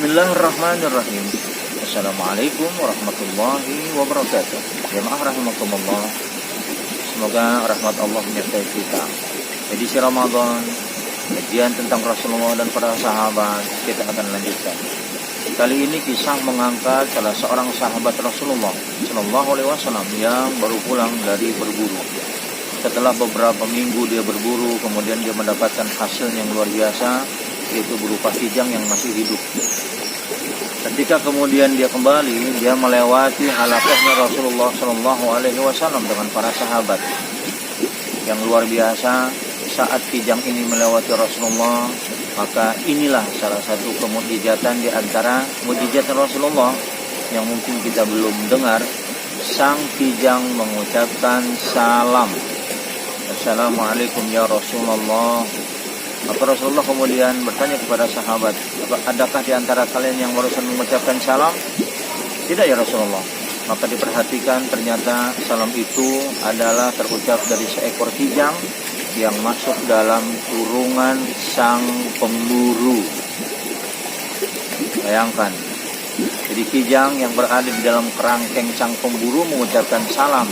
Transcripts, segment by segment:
Bismillahirrahmanirrahim. Assalamualaikum warahmatullahi wabarakatuh. Jemaah rahimakumullah, semoga rahmat Allah menyertai kita. Edisi Ramadan, kajian tentang Rasulullah dan para sahabat kita akan lanjutkan. Kali ini kisah mengangkat salah seorang sahabat Rasulullah Shallallahu Alaihi Wasallam yang baru pulang dari berburu. Setelah beberapa minggu dia berburu, kemudian dia mendapatkan hasil yang luar biasa, yaitu berupa kijang yang masih hidup. Ketika kemudian dia kembali, dia melewati halaqahnya Rasulullah Shallallahu Alaihi Wasallam dengan para sahabat. Yang luar biasa, saat kijang ini melewati Rasulullah, maka inilah salah satu kemukjizatan di antara mukjizat Rasulullah yang mungkin kita belum dengar. Sang kijang mengucapkan salam, Assalamualaikum ya Rasulullah. Maka Rasulullah kemudian bertanya kepada sahabat, adakah di antara kalian yang barusan mengucapkan salam? Tidak ya Rasulullah. Maka diperhatikan, ternyata salam itu adalah terucap dari seekor kijang yang masuk dalam kurungan sang pemburu. Bayangkan, jadi kijang yang berada di dalam kerangkeng sang pemburu mengucapkan salam.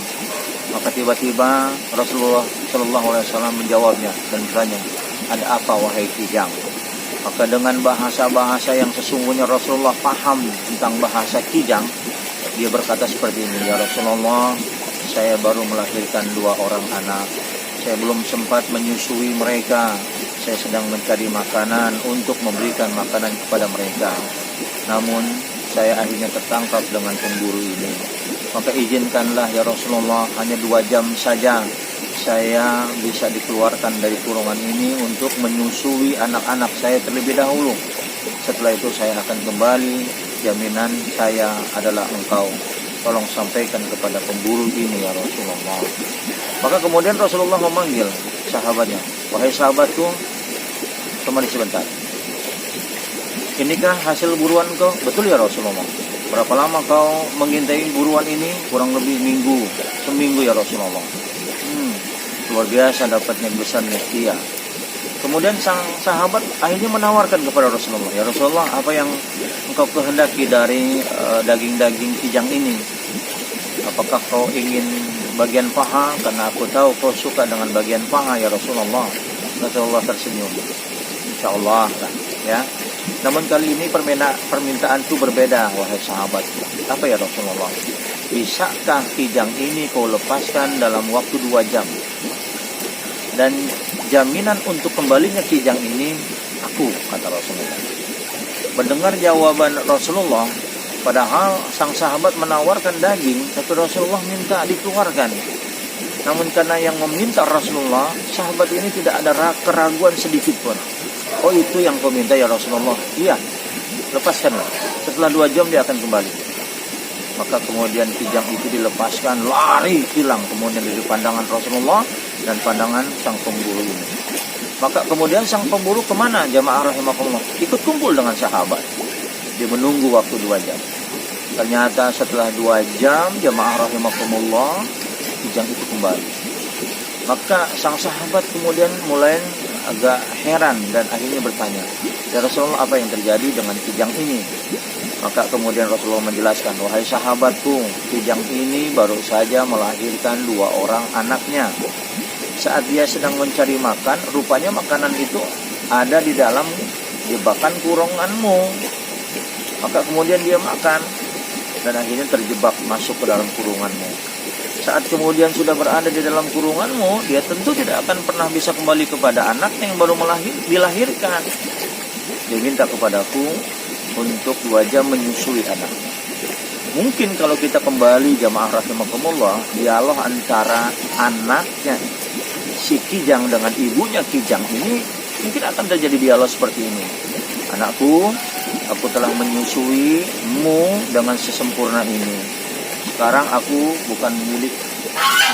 Maka tiba-tiba Rasulullah Shallallahu Alaihi Wasallam menjawabnya dan bertanya, ada apa wahai kijang? Maka dengan bahasa-bahasa yang sesungguhnya Rasulullah paham tentang bahasa kijang, dia berkata seperti ini, ya Rasulullah, saya baru melahirkan 2 orang anak. Saya belum sempat menyusui mereka. Saya sedang mencari makanan untuk memberikan makanan kepada mereka. Namun saya akhirnya tertangkap dengan pemburu ini. Maka izinkanlah ya Rasulullah, hanya 2 jam saja saya bisa dikeluarkan dari kurungan ini untuk menyusui anak-anak saya terlebih dahulu. Setelah itu saya akan kembali. Jaminan saya adalah engkau. Tolong sampaikan kepada pemburu ini ya Rasulullah. Maka kemudian Rasulullah memanggil sahabatnya, wahai sahabatku, kemari sebentar. Inikah hasil buruan kau? Betul ya Rasulullah. Berapa lama kau mengintai buruan ini? Kurang lebih seminggu ya Rasulullah. Luar biasa dapatnya besarnya dia. Kemudian sang sahabat akhirnya menawarkan kepada Rasulullah, ya Rasulullah, apa yang engkau kehendaki dari daging-daging kijang ini? Apakah kau ingin bagian paha? Karena aku tahu kau suka dengan bagian paha ya Rasulullah. Rasulullah tersenyum. Insyaallah ya. Namun kali ini permintaanku berbeda wahai sahabat. Apa ya Rasulullah? Bisakah kijang ini kau lepaskan dalam waktu 2 jam? Dan jaminan untuk kembalinya kijang ini aku, kata Rasulullah. Mendengar jawaban Rasulullah, padahal sang sahabat menawarkan daging, tapi Rasulullah minta dikeluarkan. Namun karena yang meminta Rasulullah, sahabat ini tidak ada keraguan sedikit pun. Oh, itu yang kau minta ya Rasulullah? Iya, lepaskanlah. Setelah 2 jam dia akan kembali. Maka kemudian kijang itu dilepaskan, lari hilang kemudian dari pandangan Rasulullah dan pandangan sang pemburu ini. Maka kemudian sang pemburu kemana? Jamaah rahimakumullah, ikut kumpul dengan sahabat. Dia menunggu waktu 2 jam. Ternyata setelah 2 jam, jamaah rahimakumullah, kijang itu kembali. Maka sang sahabat kemudian mulai agak heran dan akhirnya bertanya, ya Rasulullah, apa yang terjadi dengan kijang ini? Maka kemudian Rasulullah menjelaskan, wahai sahabatku, kijang ini baru saja melahirkan 2 orang anaknya. Saat dia sedang mencari makan, rupanya makanan itu ada di dalam jebakan kurunganmu. Maka kemudian dia makan dan akhirnya terjebak masuk ke dalam kurunganmu. Saat kemudian sudah berada di dalam kurunganmu, dia tentu tidak akan pernah bisa kembali kepada anaknya yang baru dilahirkan. Dia minta kepadaku untuk 2 jam menyusui anaknya. Mungkin kalau kita kembali jamaah rahimakumullah, dialog antara anaknya si kijang dengan ibunya kijang ini mungkin akan terjadi dialog seperti ini. Anakku, aku telah menyusuimu dengan sesempurna ini. Sekarang aku bukan milik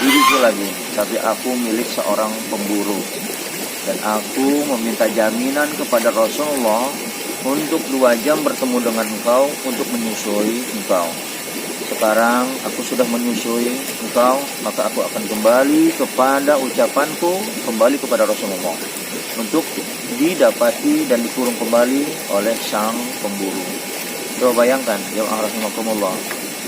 diriku lagi, tapi aku milik seorang pemburu. Dan aku meminta jaminan kepada Rasulullah untuk 2 jam bertemu dengan engkau untuk menyusui engkau. Sekarang aku sudah menyusui engkau, maka aku akan kembali kepada ucapanku, kembali kepada Rasulullah. untuk didapati dan dikurung kembali oleh sang pemburu. Coba bayangkan, ya rahimakumullah,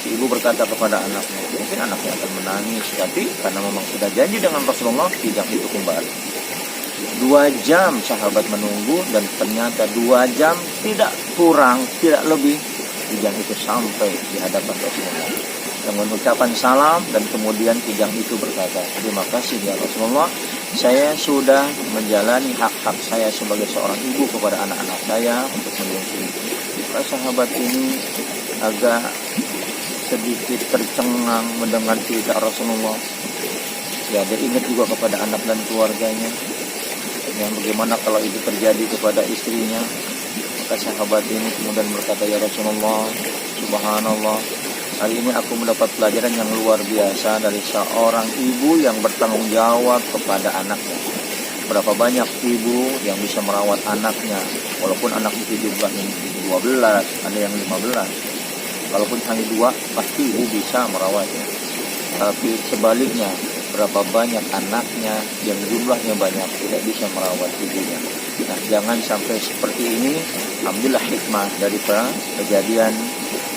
si ibu berkata kepada anaknya, mungkin anaknya akan menangis, tapi karena memang sudah janji dengan Rasulullah, kijang itu kembali. 2 jam sahabat menunggu, dan ternyata 2 jam tidak kurang, tidak lebih, kijang itu sampai di hadapan Rasulullah dengan ucapan salam. Dan kemudian kijang itu berkata, terima kasih ya Rasulullah, saya sudah menjalani hak-hak saya sebagai seorang ibu kepada anak-anak saya untuk menyusui. Maka sahabat ini agak sedikit tercengang mendengar cerita Rasulullah. Ya, dia ingat juga kepada anak dan keluarganya. Yang bagaimana kalau itu terjadi kepada istrinya. Maka sahabat ini kemudian berkata, ya Rasulullah, subhanallah, hari ini aku mendapat pelajaran yang luar biasa dari seorang ibu yang bertanggung jawab kepada anaknya. Berapa banyak ibu yang bisa merawat anaknya, walaupun anak itu jumlahnya 12, ada yang 15. Kalaupun hanya 2, pasti ibu bisa merawatnya. Tapi sebaliknya, berapa banyak anaknya yang jumlahnya banyak tidak bisa merawat ibunya. Nah, jangan sampai seperti ini. Alhamdulillah hikmah dari kejadian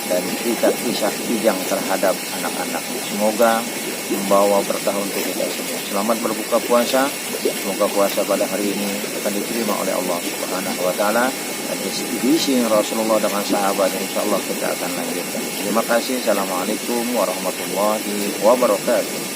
dan kisah kijang terhadap anak-anak. Semoga membawa berkah untuk kita semua. Selamat berbuka puasa. Semoga puasa pada hari ini akan diterima oleh Allah Subhanahu wa taala, dan isi Rasulullah dengan sahabat, insyaallah kita akan lanjutkan. Terima kasih. Assalamualaikum warahmatullahi wabarakatuh.